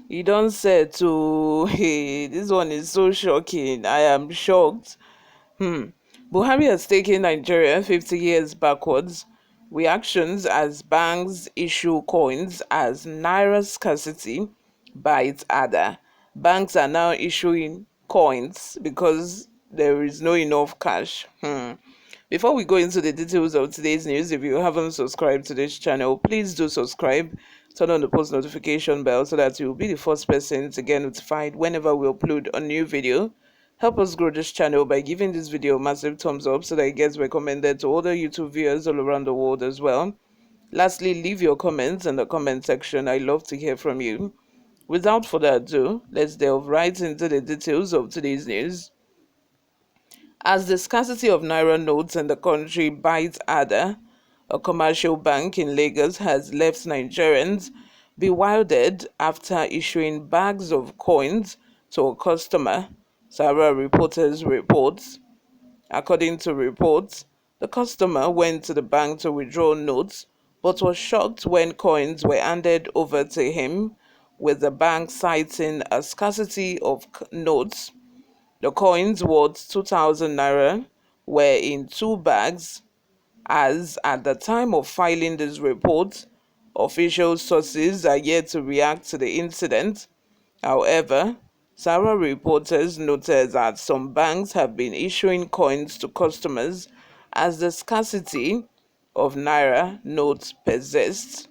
You don't say to hey, this one is so shocking. I am shocked. Buhari has taken Nigeria 50 years backwards. Reactions as banks issue coins as naira scarcity bites adder. Banks are now issuing coins because there is no enough cash. Before we go into the details of today's news, if you haven't subscribed to this channel, please do subscribe. Turn on the post notification bell so that you'll be the first person to get notified whenever we upload a new video. Help us grow this channel by giving this video a massive thumbs up so that it gets recommended to other YouTube viewers all around the world as well. Lastly, leave your comments in the comment section. I love to hear from you. Without further ado, let's delve right into the details of today's news. As the scarcity of naira notes in the country bites adder, a commercial bank in Lagos has left Nigerians bewildered after issuing bags of coins to a customer, Sarah Reporters reports. According to reports, the customer went to the bank to withdraw notes but was shocked when coins were handed over to him, with the bank citing a scarcity of notes. The coins worth 2,000 naira were in two bags, as at the time of filing this report, official sources are yet to react to the incident. However, Sarah Reporters noted that some banks have been issuing coins to customers as the scarcity of naira notes persists.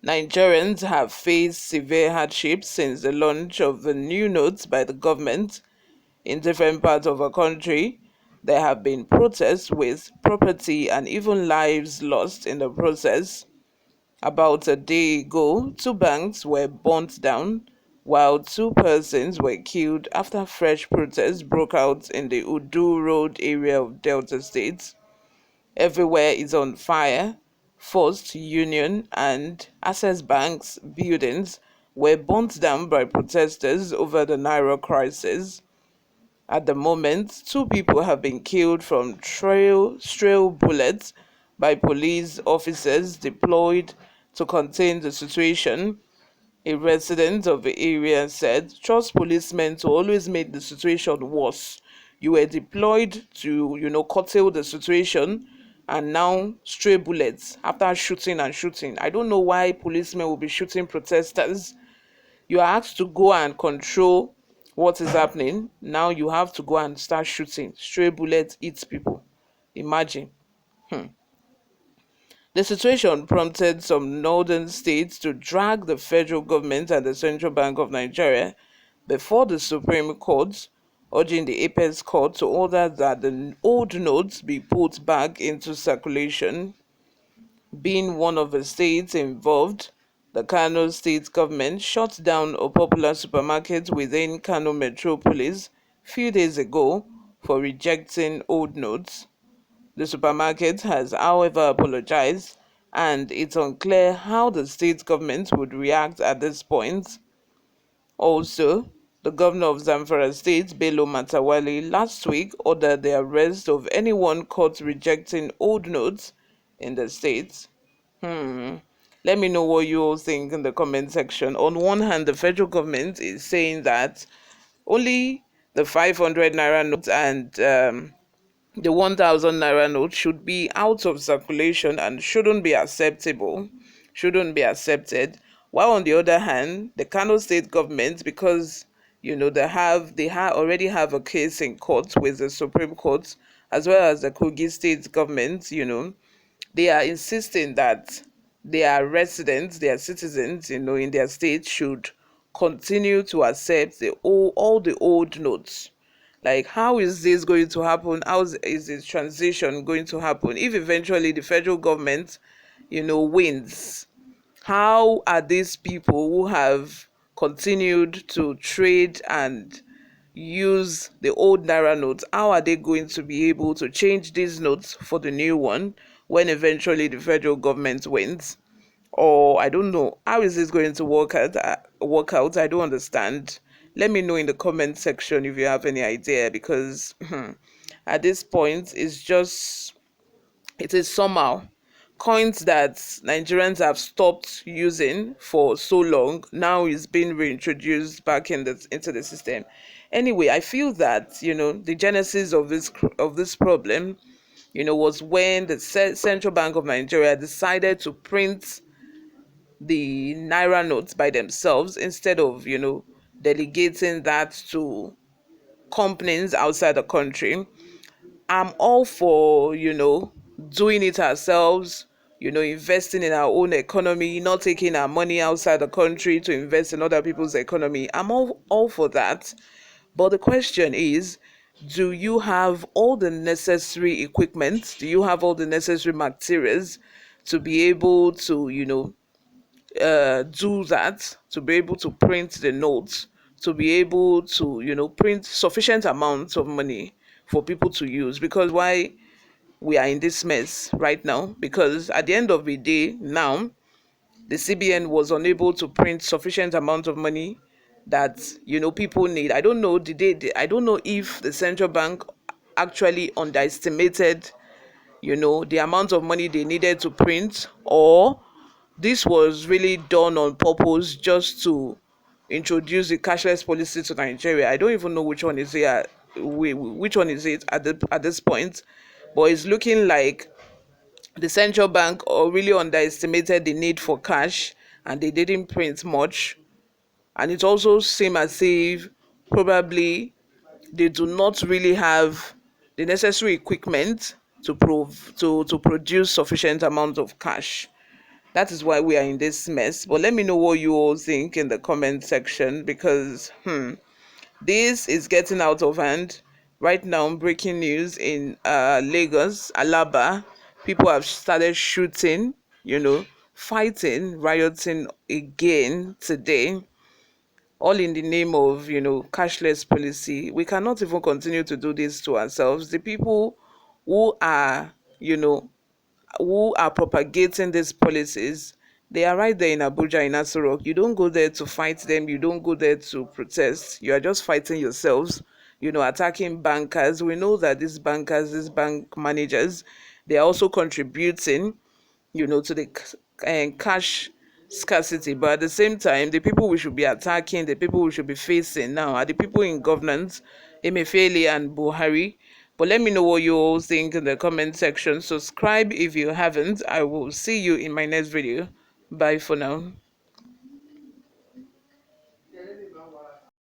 Nigerians have faced severe hardships since the launch of the new notes by the government. In different parts of our country, there have been protests with property and even lives lost in the process. About a day ago, two banks were burnt down, while two persons were killed after fresh protests broke out in the Udu Road area of Delta State. Everywhere is on fire. First Union and Access Bank's buildings were burnt down by protesters over the Naira crisis. At the moment, two people have been killed from stray bullets by police officers deployed to contain the situation. A resident of the area said, "Trust policemen to always make the situation worse. You were deployed to, curtail the situation, and now stray bullets after shooting and shooting. I don't know why policemen will be shooting protesters. You are asked to go and control what is happening. Now you have to go and start shooting. Stray bullets eat people. Imagine." The situation prompted some northern states to drag the federal government and the Central Bank of Nigeria before the Supreme Court, urging the Apex Court to order that the old notes be put back into circulation. Being one of the states involved, the Kano state government shut down a popular supermarket within Kano metropolis few days ago for rejecting old notes. The supermarket has, however, apologized, and it's unclear how the state government would react at this point. Also, the governor of Zamfara State, Bello Matawali, last week ordered the arrest of anyone caught rejecting old notes in the state. Let me know what you all think in the comment section. On one hand, the federal government is saying that only the 500 naira notes and the 1,000 naira note should be out of circulation and shouldn't be accepted. While on the other hand, the Kano state government, because already have a case in court with the Supreme Court, as well as the Kogi state government, they are insisting that their residents, their citizens, in their state should continue to accept all the old notes. Like, how is this going to happen? How is this transition going to happen if eventually the federal government, wins? How are these people who have continued to trade and use the old naira notes, how are they going to be able to change these notes for the new one when eventually the federal government wins? Or I don't know, how is this going to work out? I don't understand. Let me know in the comment section if you have any idea, because at this point it is somehow. Coins that Nigerians have stopped using for so long now is being reintroduced back into the system. Anyway, I feel that the genesis of this problem was when the Central Bank of Nigeria decided to print the naira notes by themselves instead of delegating that to companies outside the country. I'm all for doing it ourselves, investing in our own economy, not taking our money outside the country to invest in other people's economy. I'm all for that. But the question is, do you have all the necessary equipment? Do you have all the necessary materials to be able to, do that, to be able to print the notes, to be able to, print sufficient amounts of money for people to use? Because why we are in this mess right now? Because at the end of the day, now the CBN was unable to print sufficient amount of money that people need. I don't know, I don't know if the central bank actually underestimated the amount of money they needed to print, or this was really done on purpose just to introduce the cashless policy to Nigeria. I don't even know which one is it. Which one is it at this point? But it's looking like the central bank really underestimated the need for cash, and they didn't print much. And it also seems as if probably they do not really have the necessary equipment to produce sufficient amount of cash. That is why we are in this mess. But let me know what you all think in the comment section, because this is getting out of hand. Right now, breaking news in Lagos, Alaba, people have started shooting, fighting, rioting again today, all in the name of, cashless policy. We cannot even continue to do this to ourselves. The people who are, you know, who are propagating these policies, they are right there in Abuja, in Aso. You don't go there to fight them. You don't go there to protest. You are just fighting yourselves, attacking bankers. We know that these bankers, these bank managers, they are also contributing, to the cash scarcity. But at the same time, the people we should be attacking, the people we should be facing now are the people in governance, Emefiele and Buhari. But let me know what you all think in the comment section. Subscribe if you haven't. I will see you in my next video. Bye for now.